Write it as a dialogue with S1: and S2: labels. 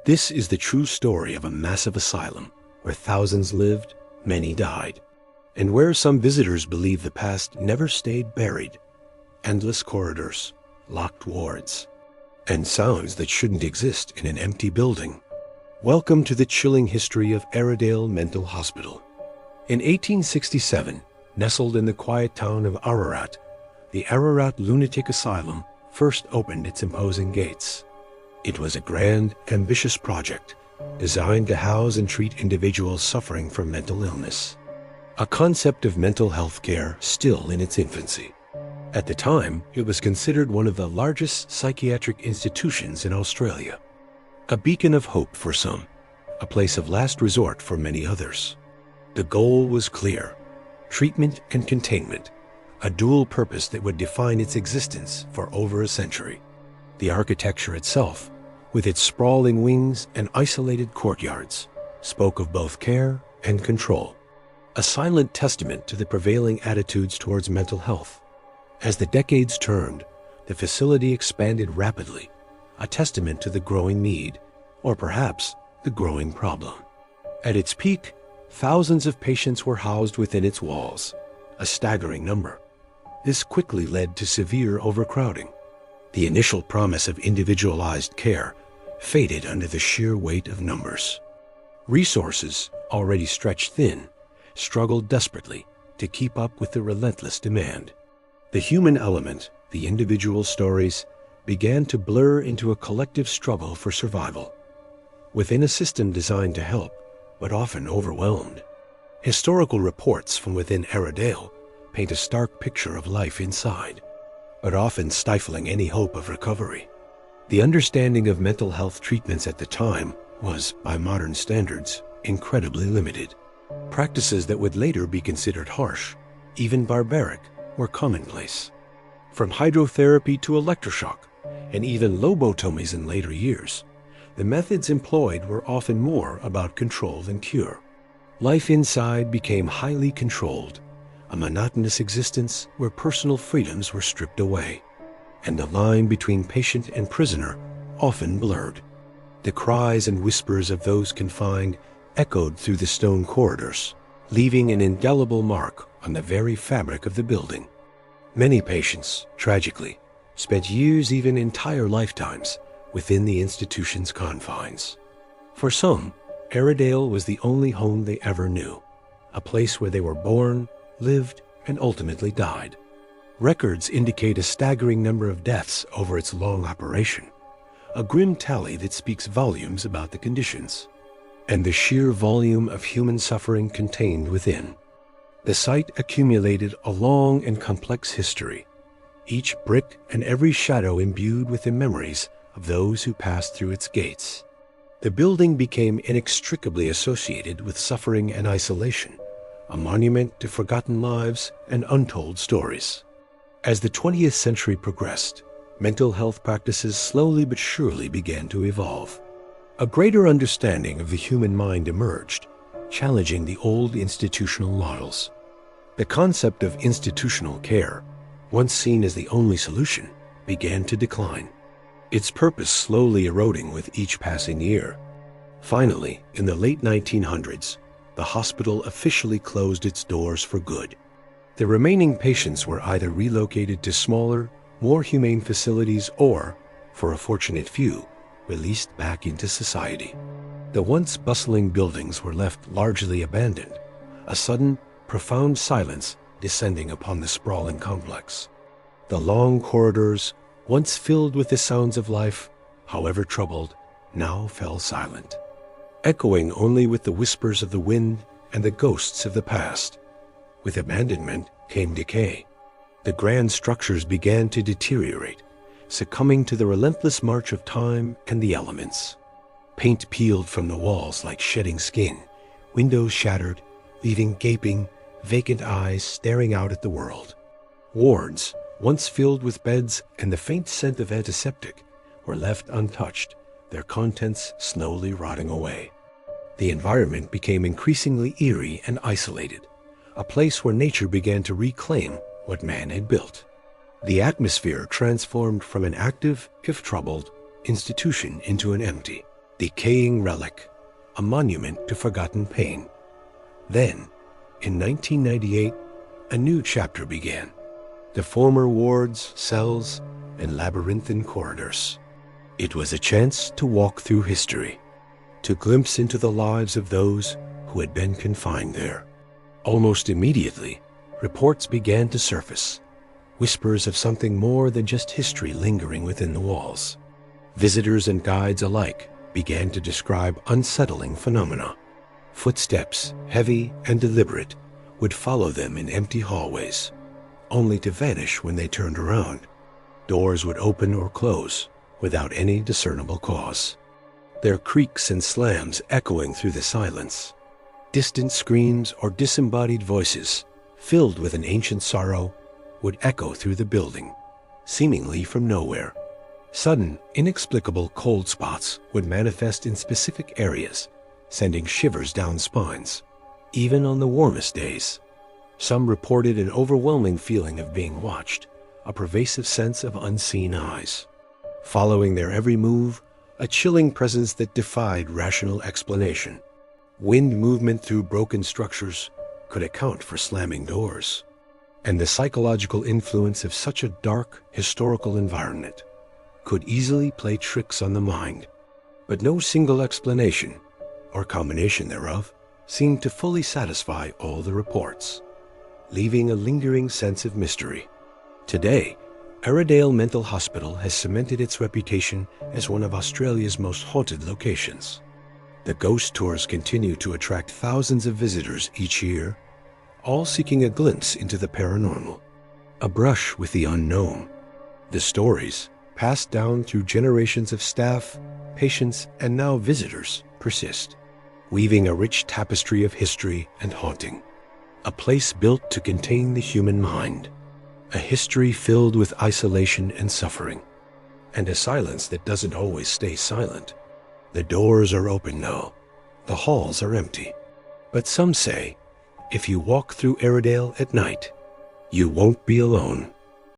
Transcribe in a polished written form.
S1: This is the true story of a massive asylum where thousands lived, many died, and where some visitors believe the past never stayed buried. Endless corridors, locked wards, and sounds that shouldn't exist in an empty building. Welcome to the chilling history of Aradale Mental Hospital. In 1867, nestled in the quiet town of Ararat, the Ararat Lunatic Asylum first opened its imposing gates. It was a grand, ambitious project designed to house and treat individuals suffering from mental illness, a concept of mental health care still in its infancy. At the time, it was considered one of the largest psychiatric institutions in Australia, a beacon of hope for some, a place of last resort for many others. The goal was clear: treatment and containment, a dual purpose that would define its existence for over a century. The architecture itself, with its sprawling wings and isolated courtyards, spoke of both care and control, a silent testament to the prevailing attitudes towards mental health. As the decades turned, the facility expanded rapidly, a testament to the growing need, or perhaps the growing problem. At its peak, thousands of patients were housed within its walls, a staggering number. This quickly led to severe overcrowding. The initial promise of individualized care faded under the sheer weight of numbers. Resources, already stretched thin, struggled desperately to keep up with the relentless demand. The human element, the individual stories, began to blur into a collective struggle for survival. Within a system designed to help, but often overwhelmed. Historical reports from within Aradale paint a stark picture of life inside, but often stifling any hope of recovery. The understanding of mental health treatments at the time was, by modern standards, incredibly limited. Practices that would later be considered harsh, even barbaric, were commonplace. From hydrotherapy to electroshock, and even lobotomies in later years, the methods employed were often more about control than cure. Life inside became highly controlled, a monotonous existence where personal freedoms were stripped away, and the line between patient and prisoner often blurred. The cries and whispers of those confined echoed through the stone corridors, leaving an indelible mark on the very fabric of the building. Many patients, tragically, spent years, even entire lifetimes, within the institution's confines. For some, Aradale was the only home they ever knew, a place where they were born, lived, and ultimately died. Records indicate a staggering number of deaths over its long operation, a grim tally that speaks volumes about the conditions and the sheer volume of human suffering contained within. The site accumulated a long and complex history, each brick and every shadow imbued with the memories of those who passed through its gates. The building became inextricably associated with suffering and isolation, a monument to forgotten lives and untold stories. As the 20th century progressed, mental health practices slowly but surely began to evolve. A greater understanding of the human mind emerged, challenging the old institutional models. The concept of institutional care, once seen as the only solution, began to decline, its purpose slowly eroding with each passing year. Finally, in the late 1900s, the hospital officially closed its doors for good. The remaining patients were either relocated to smaller, more humane facilities or, for a fortunate few, released back into society. The once bustling buildings were left largely abandoned, a sudden, profound silence descending upon the sprawling complex. The long corridors, once filled with the sounds of life, however troubled, now fell silent, echoing only with the whispers of the wind and the ghosts of the past. With abandonment came decay. The grand structures began to deteriorate, succumbing to the relentless march of time and the elements. Paint peeled from the walls like shedding skin, windows shattered, leaving gaping, vacant eyes staring out at the world. Wards, once filled with beds and the faint scent of antiseptic, were left untouched, their contents slowly rotting away. The environment became increasingly eerie and isolated, a place where nature began to reclaim what man had built. The atmosphere transformed from an active, if troubled, institution into an empty, decaying relic, a monument to forgotten pain. Then, in 1998, a new chapter began. The former wards, cells, and labyrinthine corridors. It was a chance to walk through history, to glimpse into the lives of those who had been confined there. Almost immediately, reports began to surface, whispers of something more than just history lingering within the walls. Visitors and guides alike began to describe unsettling phenomena. Footsteps, heavy and deliberate, would follow them in empty hallways, only to vanish when they turned around. Doors would open or close without any discernible cause, their creaks and slams echoing through the silence. Distant screams or disembodied voices, filled with an ancient sorrow, would echo through the building, seemingly from nowhere. Sudden, inexplicable cold spots would manifest in specific areas, sending shivers down spines, even on the warmest days. Some reported an overwhelming feeling of being watched, a pervasive sense of unseen eyes. Following their every move, a chilling presence that defied rational explanation. Wind movement through broken structures could account for slamming doors. And the psychological influence of such a dark, historical environment could easily play tricks on the mind. But no single explanation, or combination thereof, seemed to fully satisfy all the reports, leaving a lingering sense of mystery. Today, Aradale Mental Hospital has cemented its reputation as one of Australia's most haunted locations. The ghost tours continue to attract thousands of visitors each year, all seeking a glimpse into the paranormal, a brush with the unknown. The stories, passed down through generations of staff, patients, and now visitors, persist, weaving a rich tapestry of history and haunting. A place built to contain the human mind, a history filled with isolation and suffering, and a silence that doesn't always stay silent. The doors are open now, the halls are empty, but some say, if you walk through Aradale at night, you won't be alone.